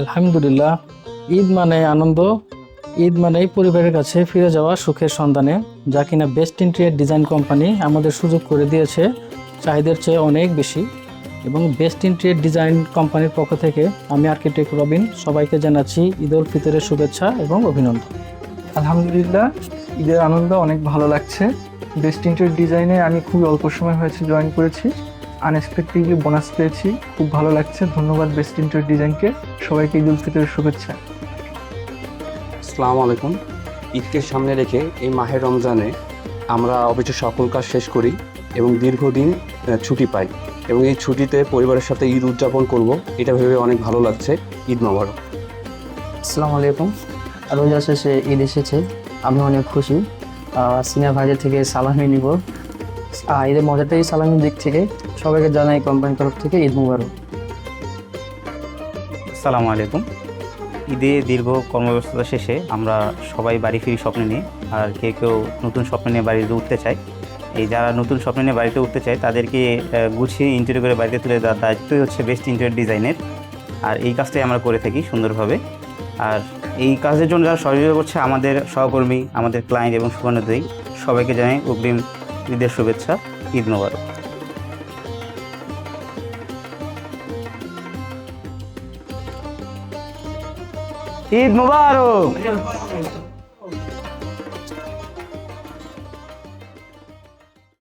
আলহামদুলিল্লাহ। ঈদ মানে আনন্দ, ঈদ মানেই পরিবারের কাছে ফিরে যাওয়া সুখের সন্ধানে, যা কিনা বেস্ট ইন্টেরিয়র ডিজাইন কোম্পানি আমাদের সুযোগ করে দিয়েছে চাহিদার চেয়ে অনেক বেশি। এবং বেস্ট ইন্টেরিয়র ডিজাইন কোম্পানির পক্ষ থেকে আমি আর্কিটেক্ট রবিন সবাইকে জানাচ্ছি ঈদ উল ফিতরের শুভেচ্ছা এবং অভিনন্দন। আলহামদুলিল্লাহ, ঈদের আনন্দ অনেক ভালো লাগছে। বেস্ট ইন্টেরিয়র ডিজাইনে আমি খুবই অল্প সময় হয়েছে জয়েন করেছি, আনএক্সপেক্টেডলি বোনাস পেয়েছি, খুব ভালো লাগছে। ধন্যবাদ বেস্ট ইন্টেরিয়র ডিজাইনকে। সবাইকে ঈদ উল ফিতরের শুভেচ্ছা। আসসালামু আলাইকুম। ঈদকে সামনে রেখে এই মাহের রমজানে আমরা অফিসের সকল কাজ শেষ করি এবং দীর্ঘদিন ছুটি পাই এবং এই ছুটিতে পরিবারের সাথে ঈদ উদযাপন করব, এটা ভেবে অনেক ভালো লাগছে। ঈদ মোবারক। আসসালামু আলাইকুম। রোজা শেষে ঈদ এসেছে, আমি অনেক খুশি। সিনিয়র ভাইদের থেকে সালামি নিব। ঈদের মজাটাই সালামির দিক থেকে। সবাইকে জানাই কোম্পানির তরফ থেকে ঈদ মুবারক। আসসালামু আলাইকুম। ঈদে দীর্ঘ কর্মব্যস্ততা শেষে আমরা সবাই বাড়ি ফিরি স্বপ্ন নিয়ে, আর কেউ নতুন স্বপ্ন নিয়ে বাড়িতে উঠতে চায়। এই যারা নতুন স্বপ্ন নিয়ে বাড়িতে উঠতে চায় তাদেরকে গুছিয়ে ইন্টেরিয়র করে বাড়িতে তুলে দেওয়ার দায়িত্বই হচ্ছে বেস্ট ইন্টেরিয়র ডিজাইনের। আর এই কাজটাই আমরা করে থাকি সুন্দরভাবে। আর এই কাজের জন্য যারা সহযোগিতা করছে আমাদের সহকর্মী, আমাদের ক্লায়েন্ট এবং শুভানুদ্দায়ী, সবাইকে জানাই অগ্রিম ঈদের শুভেচ্ছা। ঈদ মোবারক। ঈদ মুবারক।